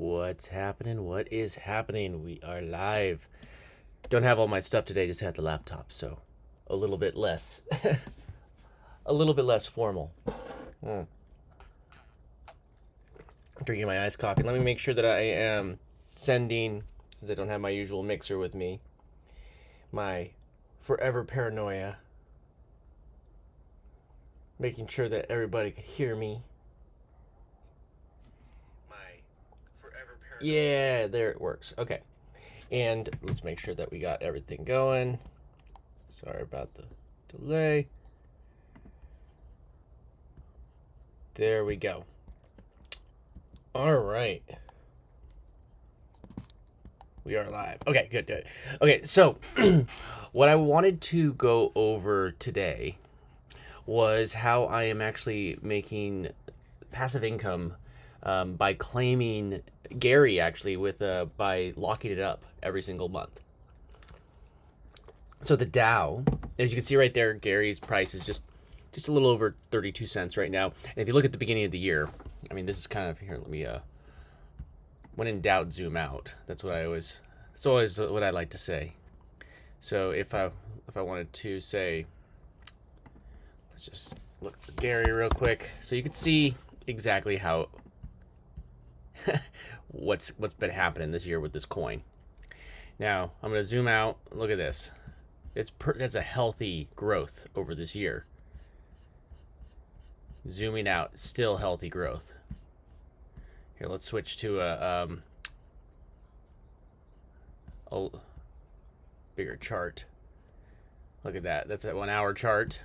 What's happening? What is happening? We are live. Don't have all my stuff today, just had the laptop, so a little bit less a little bit less formal. Mm. Drinking my iced coffee. Let me make sure that I am sending, since I don't have my usual mixer with me, my forever paranoia. Making sure that everybody can hear me. Yeah, there it works. Okay. And let's make sure that we got everything going. Sorry about the delay. There we go. All right. We are live. Okay, good. Okay, so what I wanted to go over today was how I am actually making passive income by claiming Gary actually with by locking it up every single month. So the Dow, as you can see right there, Gary's price is just a little over 32 cents right now. And if you look at the beginning of the year, I mean, this is kind of here. Let me when in doubt, zoom out. That's what it's always what I like to say. So if I wanted to say, let's just look for Gary real quick, so you can see exactly how what's been happening this year with this coin. Now I'm going to zoom out. Look at this. That's a healthy growth over this year. Zooming out, still healthy growth. Here, let's switch to a bigger chart. Look at that. That's a 1 hour chart.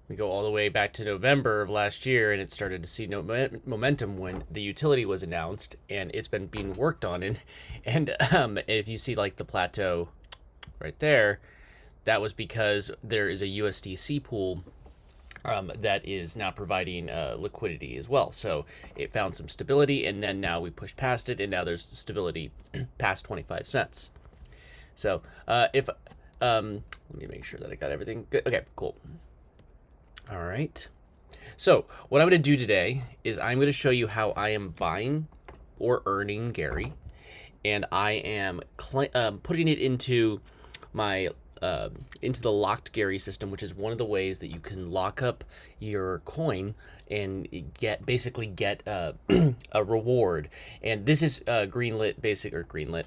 We go all the way back to November of last year, and it started to see no momentum when the utility was announced, and it's been being worked on. And if you see like the plateau right there, that was because there is a USDC pool that is now providing liquidity as well. So it found some stability, and then now we pushed past it, and now there's stability past 25 cents. So let me make sure that I got everything good. Okay, cool. All right. So what I'm going to do today is I'm going to show you how I am buying or earning Gary, and I am putting it into my into the locked Gary system, which is one of the ways that you can lock up your coin and basically get a reward. And this is greenlit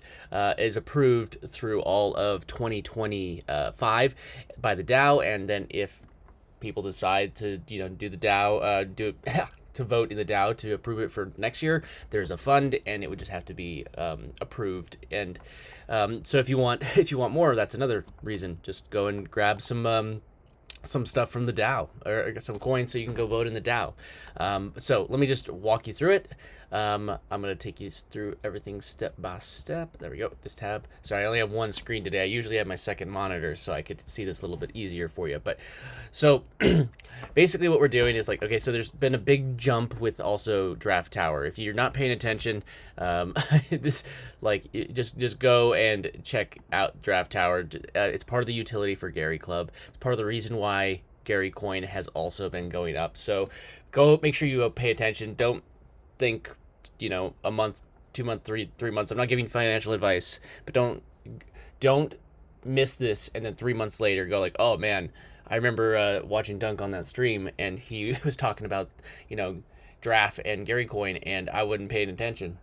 is approved through all of 2025 by the Dow, and then if people decide to do the Dow to vote in the Dow to approve it for next year, there's a fund, and it would just have to be approved. And so if you want more, that's another reason. Just go and grab some stuff from the Dow or some coins so you can go vote in the Dow. So let me just walk you through it. I'm going to take you through everything step by step. There we go. This tab. Sorry, I only have one screen today. I usually have my second monitor, so I could see this a little bit easier for you. But so basically what we're doing is like, okay, so there's been a big jump with also Draft Tower. If you're not paying attention, just go and check out Draft Tower. It's part of the utility for Gary Club. It's part of the reason why Gary Coin has also been going up. So go make sure you pay attention. Don't think a month, 2 months, 3 months. I'm not giving financial advice, but don't miss this and then 3 months later go like, oh man, I remember watching Dunk on that stream, and he was talking about Draft and Gary Coin, and I wasn't paying attention.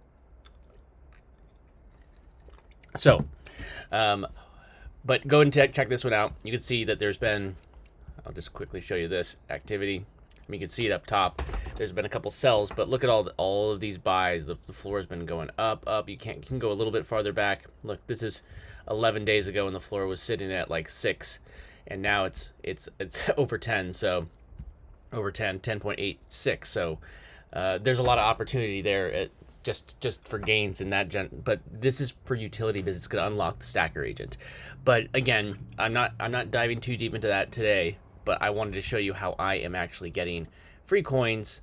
So but go and check this one out. You can see that there's been, I'll just quickly show you this activity. You can see it up top. There's been a couple sells, but look at all of these buys. The floor has been going up. You can go a little bit farther back. Look, this is 11 days ago, and the floor was sitting at like 6, and now it's over 10. So over 10.86. So there's a lot of opportunity there just for gains in that but this is for utility because it's going to unlock the stacker agent. But again, I'm not diving too deep into that today. But I wanted to show you how I am actually getting free coins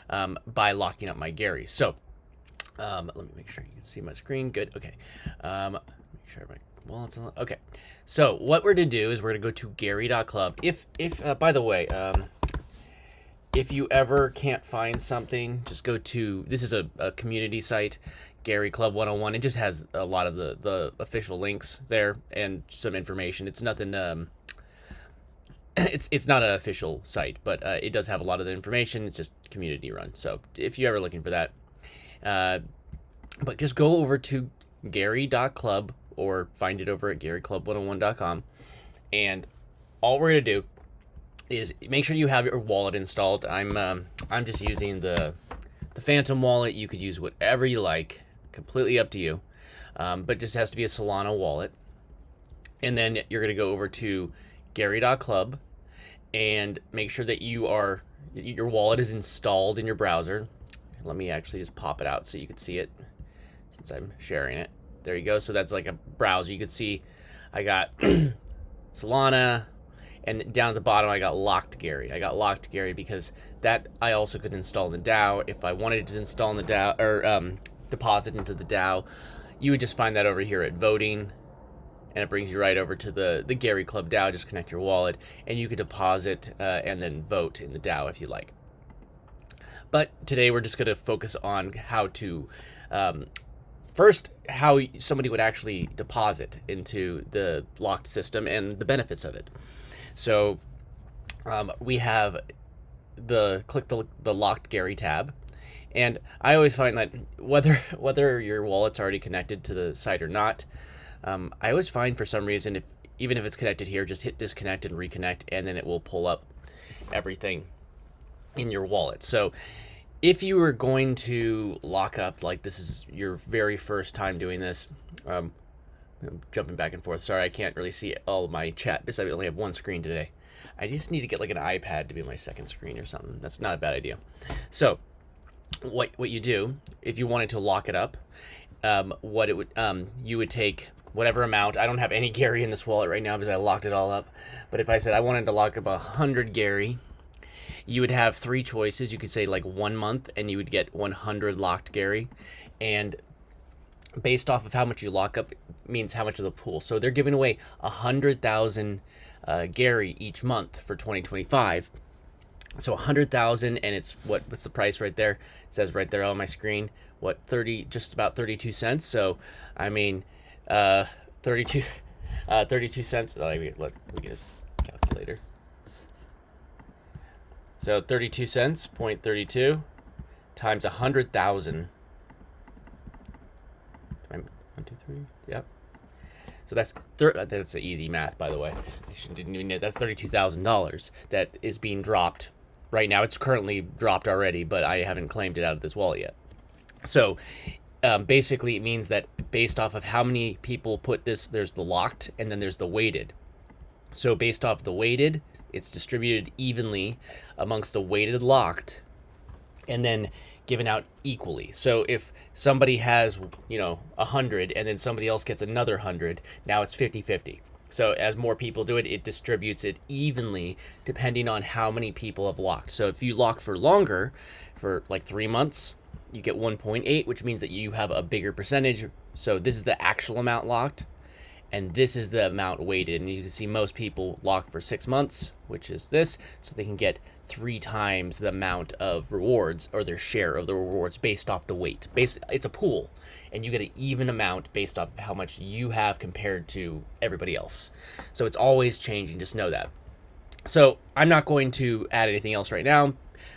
by locking up my Gary. So let me make sure you can see my screen. Good. Okay. Make sure my wallet's on. Okay. So what we're going to do is we're going to go to Gary.club. If by the way, if you ever can't find something, just go to, this is a community site, Gary Club 101. It just has a lot of the official links there and some information. It's nothing, it's not an official site, but it does have a lot of the information. It's just community run. So if you're ever looking for that, but just go over to gary.club or find it over at garyclub101.com. And all we're going to do is make sure you have your wallet installed. I'm just using the Phantom wallet. You could use whatever you like, completely up to you, but just has to be a Solana wallet. And then you're going to go over to gary.club and make sure that your wallet is installed in your browser. Let me actually just pop it out so you can see it since I'm sharing it. There you go. So that's like a browser. You can see I got Solana, and down at the bottom I got Locked Gary. I got Locked Gary because that I also could install in the DAO. If I wanted to install in the DAO or deposit into the DAO, you would just find that over here at voting, and it brings you right over to the Gary Club DAO. Just connect your wallet, and you could deposit and then vote in the DAO if you like. But today we're just going to focus on how to, first, how somebody would actually deposit into the locked system and the benefits of it. So we have click the Locked Gary tab. And I always find that whether your wallet's already connected to the site or not, I always find for some reason, even if it's connected here, just hit disconnect and reconnect, and then it will pull up everything in your wallet. So if you were going to lock up, like this is your very first time doing this, I'm jumping back and forth. Sorry, I can't really see all of my chat because I only have one screen today. I just need to get like an iPad to be my second screen or something. That's not a bad idea. So what you do if you wanted to lock it up, you would take whatever amount. I don't have any Gary in this wallet right now because I locked it all up. But if I said I wanted to lock up 100 Gary, you would have three choices. You could say like 1 month and you would get 100 Locked Gary. And based off of how much you lock up means how much of the pool. So they're giving away 100,000 Gary each month for 2025. So 100,000, and it's what's the price right there? It says right there on my screen, just about 32 cents. So I mean 32 cents. Let me get this calculator. So 32 cents, 0.32 times 100,000. 1, 2, 3. Yep. So that's an easy math, by the way. Didn't even know that's $32,000 that is being dropped right now. It's currently dropped already, but I haven't claimed it out of this wallet yet. So basically, it means that based off of how many people put this, there's the locked and then there's the weighted. So based off the weighted, it's distributed evenly amongst the weighted locked and then given out equally. So if somebody has, 100 and then somebody else gets another 100, now it's 50-50. So as more people do it, it distributes it evenly depending on how many people have locked. So if you lock for longer, for like 3 months, you get 1.8, which means that you have a bigger percentage. So this is the actual amount locked, and this is the amount weighted. And you can see most people lock for 6 months, which is this, so they can get 3 times the amount of rewards, or their share of the rewards, based off the weight. It's a pool, and you get an even amount based off of how much you have compared to everybody else. So it's always changing, just know that. So I'm not going to add anything else right now,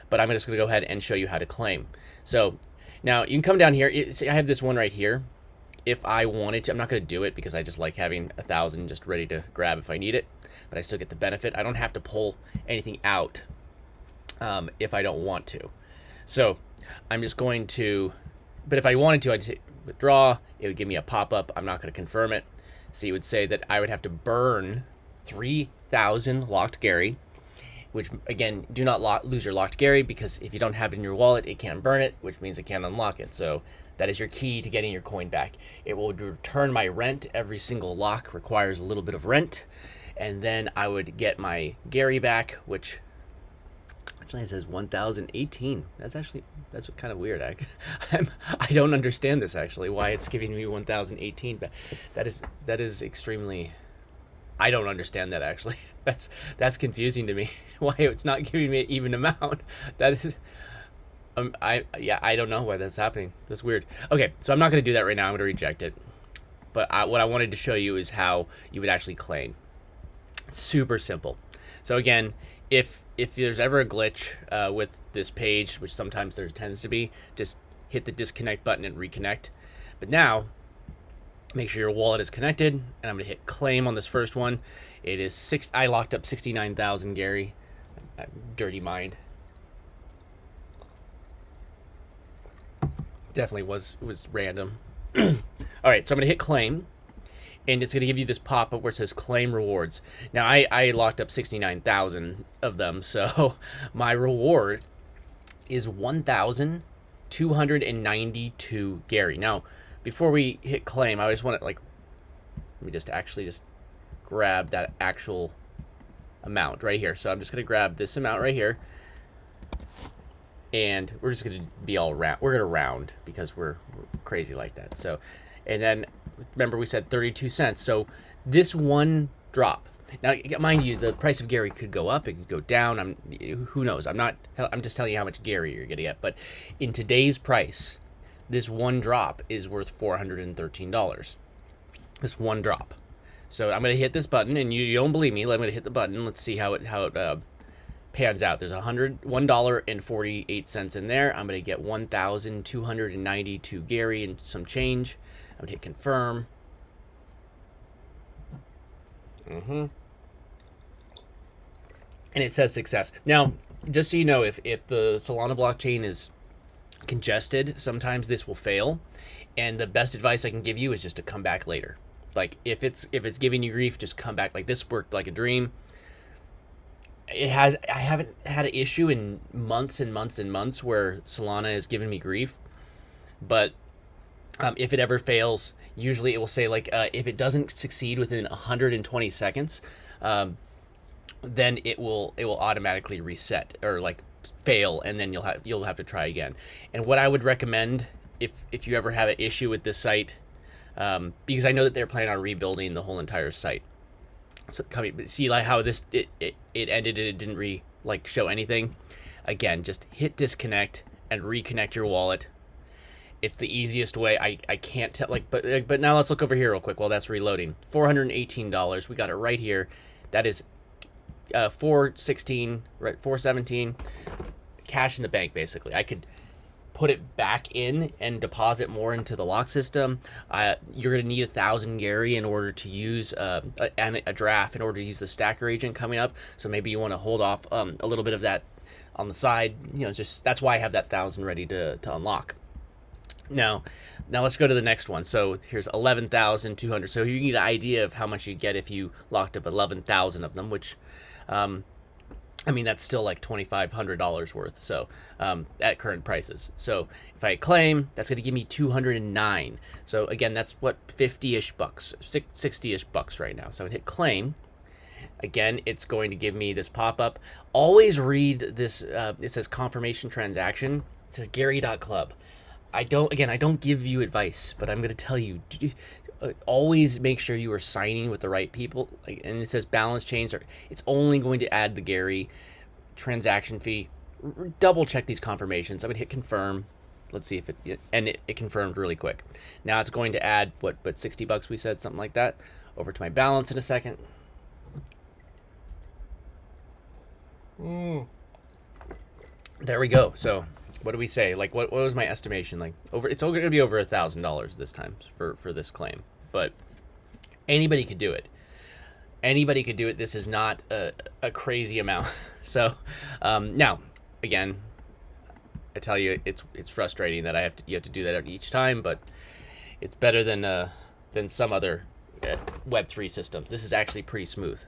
but I'm just going to go ahead and show you how to claim. So now you can come down here. See, I have this one right here. If I wanted to, I'm not going to do it because I just like having 1,000 just ready to grab if I need it, but I still get the benefit. I don't have to pull anything out if I don't want to. So I'm just going to, but if I wanted to, I'd say withdraw. It would give me a pop-up. I'm not going to confirm it. So you would say that I would have to burn 3,000 Locked Gary, which again, do not lose your Locked Gary, because if you don't have it in your wallet, it can't burn it, which means it can't unlock it. So that is your key to getting your coin back. It will return my rent. Every single lock requires a little bit of rent. And then I would get my Gary back, which actually it says 1,018. That's kind of weird. I don't understand this actually, why it's giving me 1,018, but that is extremely I don't understand that actually. That's confusing to me. Why it's not giving me an even amount? That is, I don't know why that's happening. That's weird. Okay, so I'm not going to do that right now. I'm going to reject it. But what I wanted to show you is how you would actually claim. Super simple. So again, if there's ever a glitch with this page, which sometimes there tends to be, just hit the disconnect button and reconnect. But now, make sure your wallet is connected, and I'm going to hit claim on this first one. It is I locked up 69,000, Gary. Dirty mind. Definitely was random. All right, so I'm going to hit claim, and it's going to give you this pop-up where it says claim rewards. Now, I locked up 69,000 of them, so my reward is 1,292 Gary. Now, before we hit claim, I just want to, like, let me just grab that actual amount right here. So I'm just going to grab this amount right here, and we're just going to be all round. We're going to round because we're crazy like that. So, and then remember we said 32 cents. So this one drop. Now, mind you, the price of Gary could go up, it could go down. Who knows? I'm just telling you how much Gary you're going to get. But in today's price, this one drop is worth $413. This one drop. So I'm going to hit this button, and you don't believe me. I'm going to hit the button. Let's see how it pans out. There's $101.48 in there. I'm going to get 1,292 Gary and some change. I'm going to hit confirm. And it says success. Now, just so you know, if the Solana blockchain is congested, sometimes this will fail, and the best advice I can give you is just to come back later. Like, if it's giving you grief, just come back. Like, this worked like a dream. I haven't had an issue in months and months and months where Solana has given me grief, but if it ever fails, usually it will say, like, if it doesn't succeed within 120 seconds, then it will automatically reset or like fail, and then you'll have to try again. And what I would recommend if you ever have an issue with this site, because I know that they're planning on rebuilding the whole entire site. So see like how this it ended and it didn't show anything. Again, just hit disconnect and reconnect your wallet. It's the easiest way. I can't tell, but now let's look over here real quick while that's reloading. $418. We got it right here. That is 416, right? 417. Cash in the bank, basically. I could put it back in and deposit more into the lock system. You're gonna need 1,000 Gary in order to use a draft in order to use the stacker agent coming up. So maybe you want to hold off a little bit of that on the side. Just that's why I have that 1,000 ready to unlock. Now let's go to the next one. So here's 11,200. So you get an idea of how much you'd get if you locked up 11,000 of them, which, that's still like $2,500 worth. So at current prices. So if I claim, that's going to give me 209. So again, that's what 50-ish bucks, 60-ish bucks right now. So I hit claim. Again, it's going to give me this pop-up. Always read this. It says confirmation transaction. It says Gary.club. I don't give you advice, but I'm going to tell you, always make sure you are signing with the right people. And it says balance change, or it's only going to add the Gary transaction fee. Double check these confirmations. I'm going to hit confirm. Let's see if it confirmed really quick. Now it's going to add but $60 we said, something like that, over to my balance in a second. There we go. So what do we say? Like, what was my estimation? Like, it's going to be over $1,000 this time for this claim. But anybody could do it. Anybody could do it. This is not a crazy amount. So now, again, I tell you, it's frustrating that you have to do that each time, but it's better than some other Web3 systems. This is actually pretty smooth.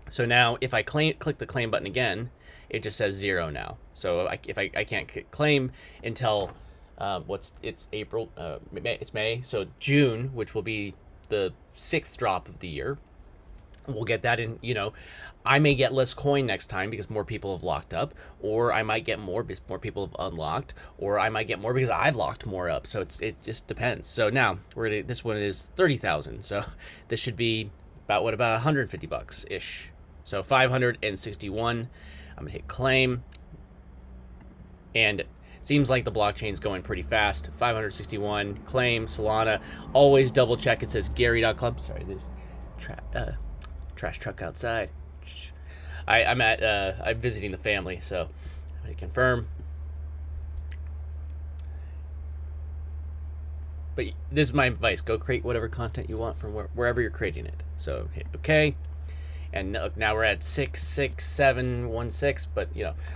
So now, if I click the claim button again, it just says 0 now. So if I can't claim until it's April, it's May. So June, which will be the 6th drop of the year, we'll get that in. I may get less coin next time because more people have locked up, or I might get more because more people have unlocked, or I might get more because I've locked more up. So it just depends. So now this one is 30,000. So this should be about 150 bucks ish. So 561. I'm gonna hit claim, and it seems like the blockchain's going pretty fast. 561 claim Solana. Always double check. It says Gary.club. Sorry, there's trash truck outside. I'm visiting the family, so I'm gonna confirm. But this is my advice: go create whatever content you want from wherever you're creating it. So hit OK, and now we're at 66716, but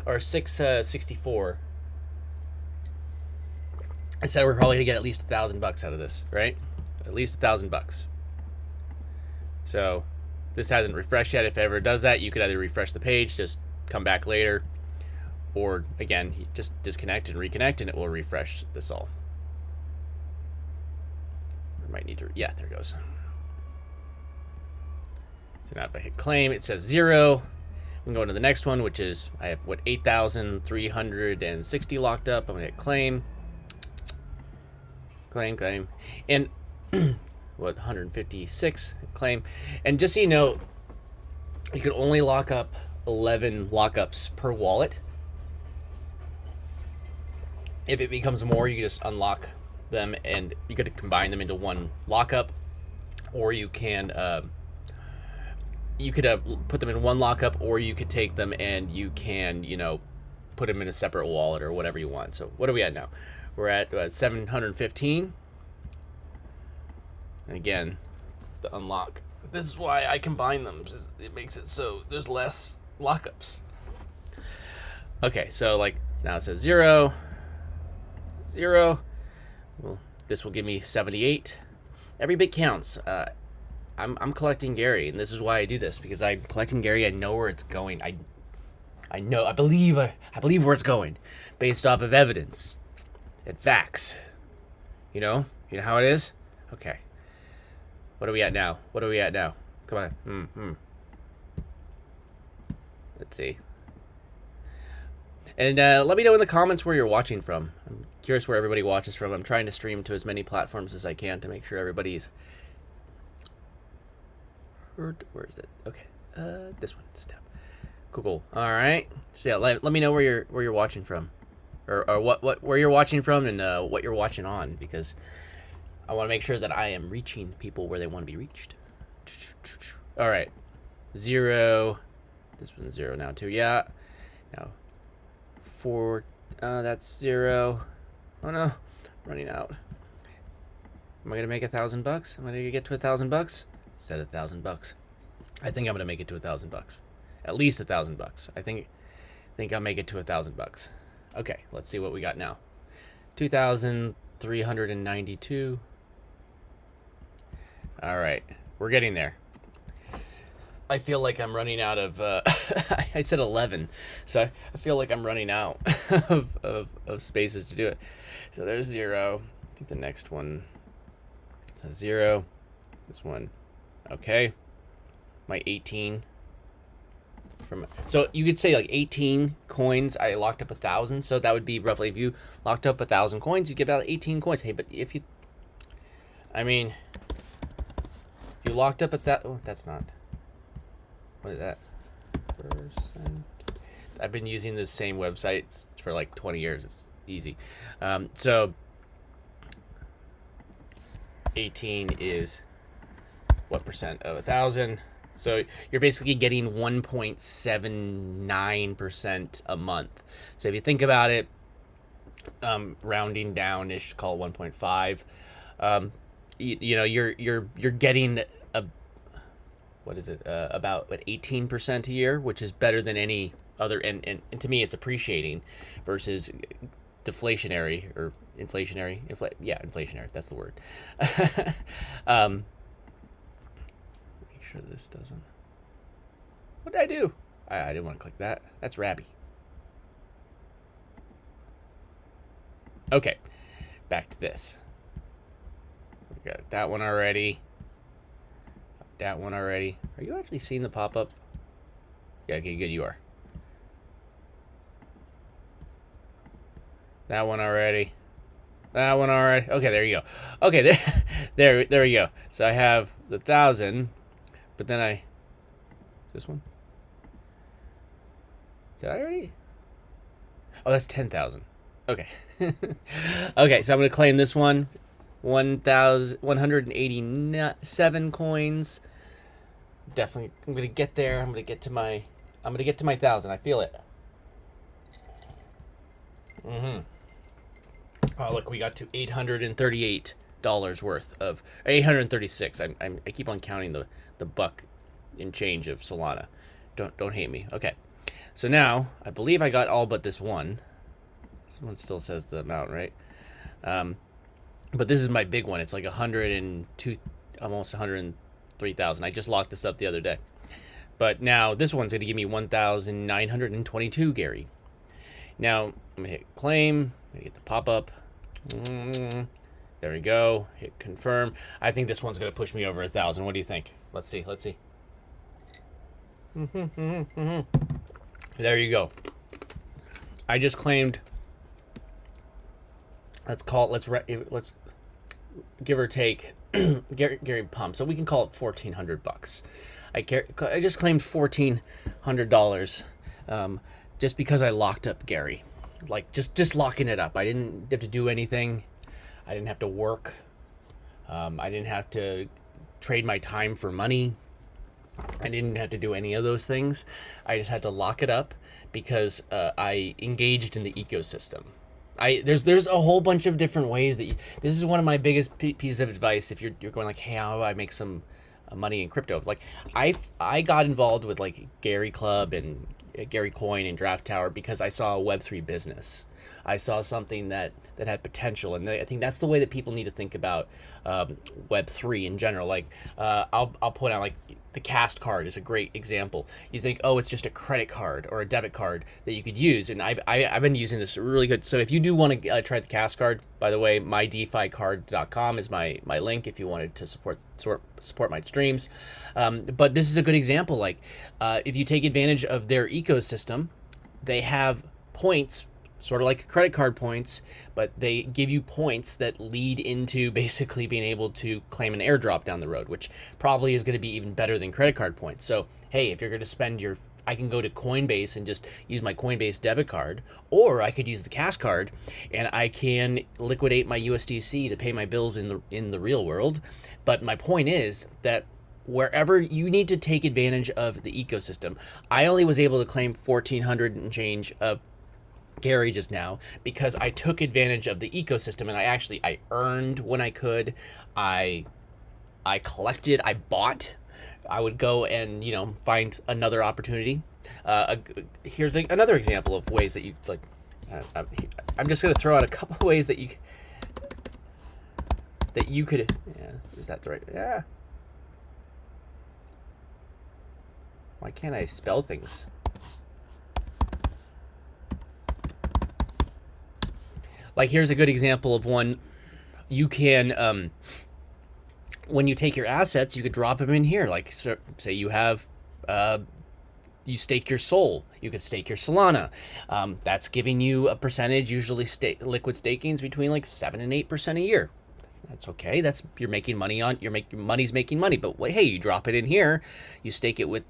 or 664. I said we're probably gonna get at least $1,000 out of this, right? At least $1,000. So this hasn't refreshed yet. If it ever does that, you could either refresh the page, just come back later, or again, just disconnect and reconnect, and it will refresh this all. I might need to, yeah, there it goes. So now if I hit claim, it says 0. We can go into the next one, which is, I have, 8,360 locked up. I'm gonna hit claim. Claim. And 156 claim. And just so you know, you can only lock up 11 lockups per wallet. If it becomes more, you can just unlock them and you could combine them into one lockup, or you can put them in one lockup, or you could take them and you can put them in a separate wallet or whatever you want. So what are we at now? We're at 715. And again, the unlock. This is why I combine them. It makes it so there's less lockups. Okay, so now it says 0. Well, this will give me 78. Every bit counts. I'm collecting Gary, and this is why I do this, because I'm collecting Gary. I know where it's going. I believe where it's going, based off of evidence and facts. You know how it is. Okay. What are we at now? Come on. Let's see. And let me know in the comments where you're watching from. I'm curious where everybody watches from. I'm trying to stream to as many platforms as I can to make sure everybody's heard. Where is it? Okay. This one. Step. Cool. All right. So yeah, let me know where you're watching from, or where you're watching from, and what you're watching on, because I want to make sure that I am reaching people where they want to be reached. All right. 0. This one's 0 now too. Yeah. Now 4. That's 0. Oh no, I'm running out. Am I gonna make $1,000? Am I gonna get to $1,000? Said $1,000. I think I'm gonna make it to $1,000. At least $1,000. I think I'll make it to $1,000. Okay, let's see what we got now. 2,392. All right, we're getting there. I feel like I'm running out of, I said 11, so I feel like I'm running out of spaces to do it. So there's 0. I think the next one is 0. This one, okay. My 18. So you could say 18 coins. I locked up 1,000, so that would be roughly, if you locked up 1,000 coins, you get about 18 coins. Hey, but if you locked up oh, that's not. What is that? %. I've been using the same websites for 20 years. It's easy. So 18 is what percent of 1,000? So you're basically getting 1.79% a month. So if you think about it, rounding down ish, call it 1.5. You're getting what is it? About 18% a year, which is better than any other. And to me, it's appreciating versus deflationary or inflationary. Inflationary. That's the word. Make sure this doesn't. What did I do? I didn't want to click that. That's Rabby. Okay, back to this. We got that one already. That one already. Are you actually seeing the pop-up? Yeah, okay, good, you are. That one already. That one already. Okay, there you go. Okay, there we go. So I have the 1,000 but then this one? Did I already? Oh, that's 10,000. Okay. Okay, so I'm going to claim this one. 1,187 coins. Definitely, I'm going to get there. I'm going to get to my 1,000. I feel it. Oh, look, we got to $838 worth of 836. I keep on counting the buck in change of Solana. Don't hate me. Okay. So now, I believe I got all but this one. This one still says the amount, right? But this is my big one. It's like 102, almost 103,000. I just locked this up the other day. But now this one's going to give me 1,922, Gary. Now, I'm going to hit claim. I'm going to get the pop-up. There we go. Hit confirm. I think this one's going to push me over 1,000. What do you think? Let's see. There you go. I just claimed. Let's give or take Gary Pump. So we can call it $1,400. I just claimed $1,400 just because I locked up Gary. Like just locking it up. I didn't have to do anything. I didn't have to work. I didn't have to trade my time for money. I didn't have to do any of those things. I just had to lock it up because I engaged in the ecosystem. There's a whole bunch of different ways that this is one of my biggest pieces of advice. If you're going like, hey, how do I make some money in crypto? Like I got involved with like Gary Club and Gary Coin and Draft Tower because I saw a Web3 business. I saw something that had potential, and I think that's the way that people need to think about Web3 in general. Like I'll point out like the Cast card is a great example. You think, oh, it's just a credit card or a debit card that you could use, and I've been using this really good. So if you do want to try the Cast card, by the way, mydeficard.com is my link if you wanted to support my streams. But this is a good example. Like if you take advantage of their ecosystem, they have points, sort of like credit card points, but they give you points that lead into basically being able to claim an airdrop down the road, which probably is going to be even better than credit card points. So, hey, if you're going to spend I can go to Coinbase and just use my Coinbase debit card, or I could use the Cash card and I can liquidate my USDC to pay my bills in the real world. But my point is that wherever you need to take advantage of the ecosystem, I only was able to claim 1,400 and change of Gary just now because I took advantage of the ecosystem, and I earned when I could. I collected, I bought. I would go and find another opportunity. Here's another example of ways that you like. I'm just gonna throw out a couple of ways that you could. Yeah, is that the right? Yeah. Why can't I spell things? Like here's a good example of one. You can, when you take your assets, you could drop them in here. Like so, say you have, you stake your Sol. You could stake your Solana. That's giving you a percentage. Usually, liquid stakings between like 7 and 8% a year. That's okay. You're making money on. Money's making money. But hey, you drop it in here. You stake it with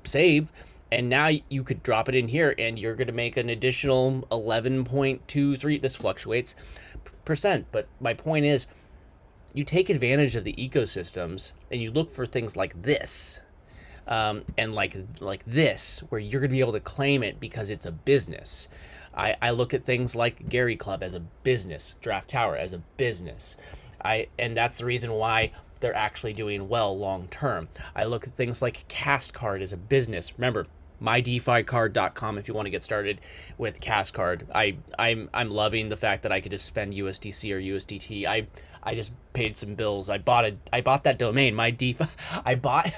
Save. And now you could drop it in here and you're going to make an additional 11.23. This fluctuates percent. But my point is, you take advantage of the ecosystems and you look for things like this and like this, where you're going to be able to claim it because it's a business. I look at things like Gary Club as a business, Draft Tower as a business. And that's the reason why they're actually doing well long term. I look at things like Cast Card as a business. Remember, mydeficard.com if you want to get started with Cast Card. I'm loving the fact that I could just spend USDC or USDT. I just paid some bills. I bought that domain, I bought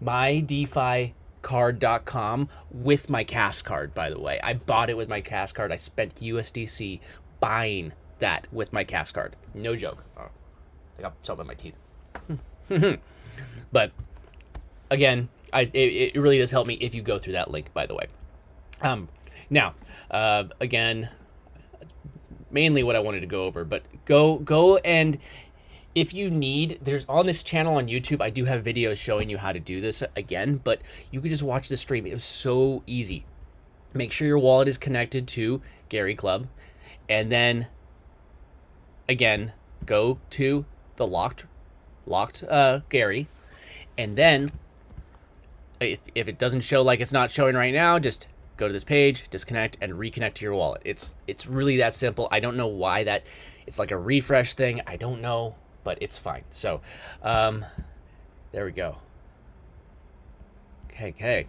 mydeficard.com with my Cast Card, by the way. I bought it with my Cast Card. I spent USDC buying that with my Cast Card. No joke. Oh, I got something in my teeth. But again, it really does help me if you go through that link, by the way. Now, again, mainly what I wanted to go over, but go and If you need, there's on this channel on YouTube, I do have videos showing you how to do this again, but you could just watch the stream. It was so easy. Make sure your wallet is connected to Gary Club, and then again, go to the locked Gary, and then if it doesn't show, like it's not showing right now, just go to this page, disconnect, and reconnect to your wallet. It's really that simple. I don't know why that it's like a refresh thing. I don't know, but it's fine. So there we go. Okay.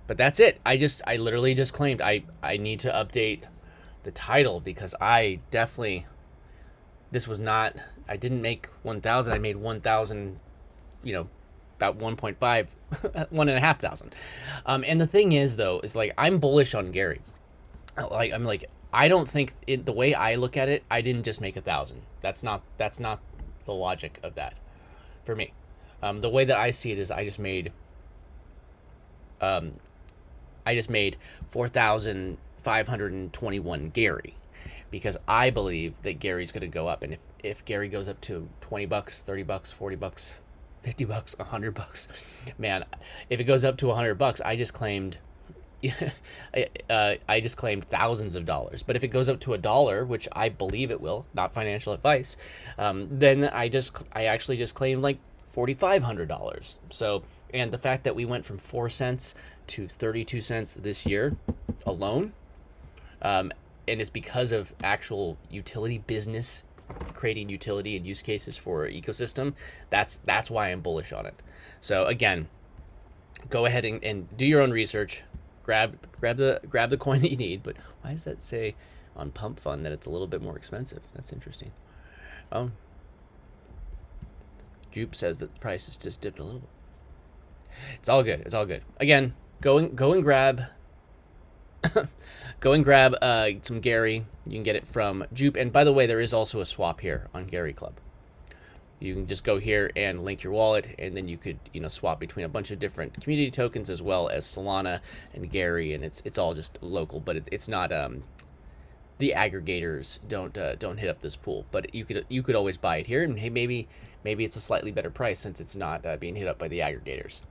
But that's it. I literally just claimed I need to update the title, because I definitely, this was not, I didn't make 1,000. I made 1,000, about 1.5, 1,500. And the thing is, though, is like, I'm bullish on Gary. I don't think the way I look at it, I didn't just make 1,000. That's not the logic of that for me. The way that I see it is I just made 4,521 Gary, because I believe that Gary's going to go up. And if Gary goes up to $20, $30, $40, $50, $100, man, if it goes up to $100, I just claimed thousands of dollars. But if it goes up to $1, which I believe it will, not financial advice, then I actually just claimed like $4,500. So, and the fact that we went from 4 cents to 32 cents this year alone, and it's because of actual utility business, creating utility and use cases for ecosystem. That's why I'm bullish on it. So again, go ahead and do your own research. Grab the coin that you need. But why does that say on Pump Fund that it's a little bit more expensive? That's interesting. Jupe says that the price has just dipped a little bit. It's all good. Again, go and grab some Gary. You can get it from Jupe. And by the way, there is also a swap here on Gary Club. You can just go here and link your wallet, and then you could swap between a bunch of different community tokens, as well as Solana and Gary, and it's all just local. But it's not the aggregators don't hit up this pool. But you could always buy it here, and hey, maybe it's a slightly better price since it's not being hit up by the aggregators.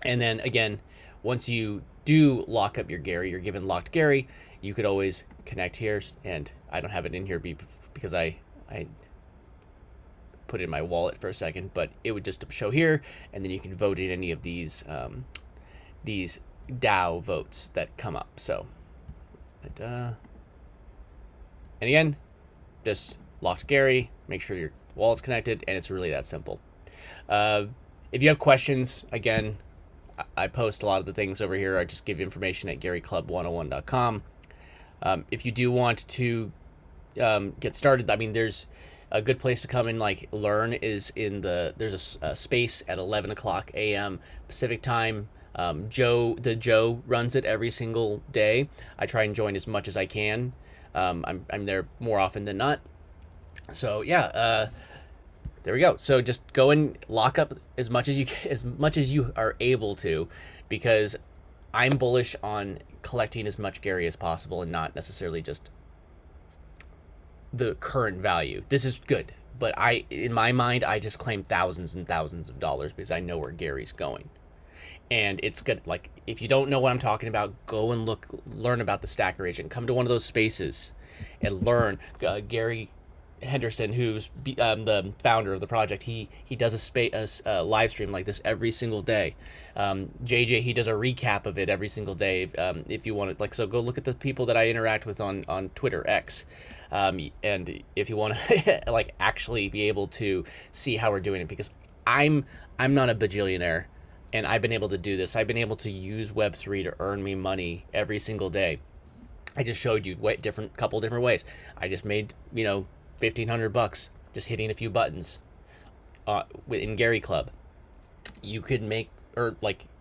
And then again, once you do lock up your Gary, you're given locked Gary, you could always connect here. And I don't have it in here because I put it in my wallet for a second, but it would just show here, and then you can vote in any of these DAO votes that come up. So, and again, just locked Gary, make sure your wallet's connected, and it's really that simple. If you have questions, again, I post a lot of the things over here. I just give you information at GaryClub101.com. If you do want to get started, I mean, there's a good place to come and learn is there's a space at 11 o'clock a.m. Pacific time. Joe runs it every single day. I try and join as much as I can. I'm there more often than not. So yeah, there we go. So just go and lock up as much as you are able to, because I'm bullish on collecting as much Gary as possible and not necessarily just the current value. This is good, but in my mind, I just claim thousands and thousands of dollars because I know where Gary's going. And it's good. Like, if you don't know what I'm talking about, go and learn about the Stacker Agent. Come to one of those spaces and learn. Gary Henderson, who's the founder of the project, he does a live stream like this every single day. JJ, he does a recap of it every single day. If you want to, so go look at the people that I interact with on Twitter X. And if you want to actually be able to see how we're doing it, because I'm not a bajillionaire, and I've been able to do this. I've been able to use Web3 to earn me money every single day. I just showed you couple different ways. I just made $1,500 just hitting a few buttons in Gary Club. You could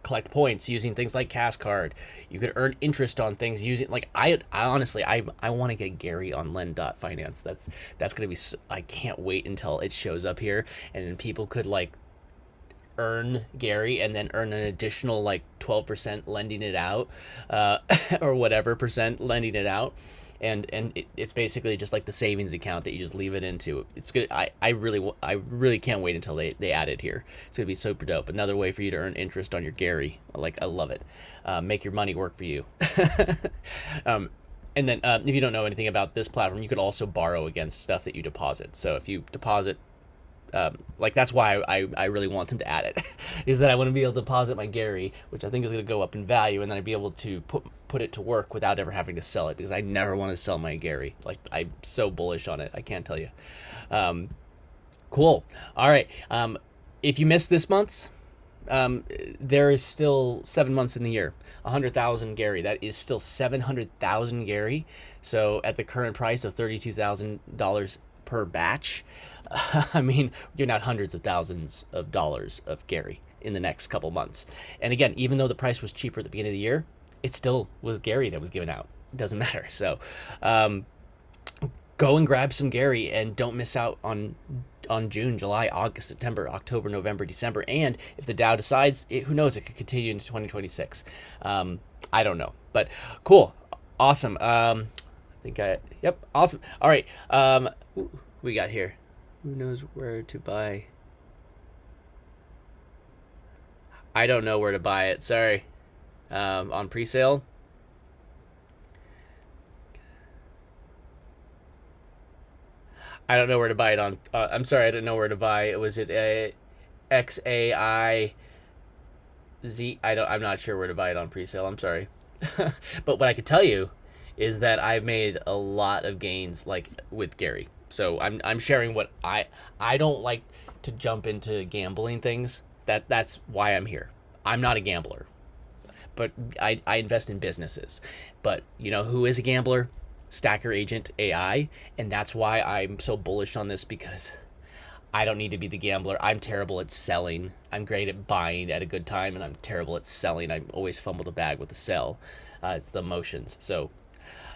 collect points using things like Cast Card. You could earn interest on things using I honestly want to get Gary on Lend.finance. That's gonna be, I can't wait until it shows up here, and then people could earn Gary and then earn an additional 12% lending it out, or whatever percent lending it out. and it's basically just like the savings account that you just leave it into. It's good. I really can't wait until they add it here. It's gonna be super dope. Another way for you to earn interest on your Gary. I love it. Make your money work for you. um, and then if you don't know anything about this platform, you could also borrow against stuff that you deposit. So if you deposit, like that's why I really want them to add it, is that I want to be able to deposit my Gary, which I think is going to go up in value, and then I'd be able to put it to work without ever having to sell it, because I never want to sell my Gary. Like, I'm so bullish on it, I can't tell you. Cool. All right. If you missed this month's, there is still 7 months in the year. 100,000 Gary. That is still 700,000 Gary. So at the current price of $32,000 per batch, I mean, you're not hundreds of thousands of dollars of Gary in the next couple months. And again, even though the price was cheaper at the beginning of the year, it still was Gary that was given out. It doesn't matter. So go and grab some Gary, and don't miss out on June, July, August, September, October, November, December. And if the Dow decides, who knows, it could continue into 2026. I don't know, but cool. Awesome. Yep. Awesome. All right. We got here. Who knows where to buy? I don't know where to buy it. Sorry. On pre-sale. I don't know where to buy it on. I'm sorry, I didn't know where to buy it. Was it a XAIZ? I'm not sure where to buy it on pre-sale. I'm sorry. But what I could tell you is that I've made a lot of gains, like with Gary. So I'm sharing what I don't like to jump into gambling things. That's why I'm here. I'm not a gambler, but I invest in businesses. But you know who is a gambler? Stacker Agent AI, and that's why I'm so bullish on this, because I don't need to be the gambler. I'm terrible at selling. I'm great at buying at a good time, and I'm terrible at selling. I always fumble the bag with the sell. It's the emotions. So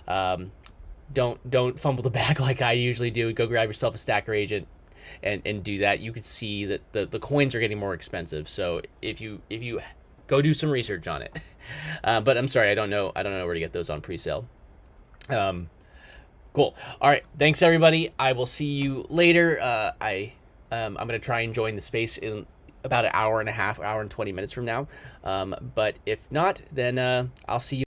don't fumble the bag like I usually do. Go grab yourself a Stacker Agent and do that. You could see that the coins are getting more expensive. So if you go do some research on it. But I'm sorry, I don't know where to get those on pre-sale. Cool. All right. Thanks everybody. I will see you later. I'm going to try and join the space in about an hour and a half, hour and 20 minutes from now. But if not, then, I'll see you.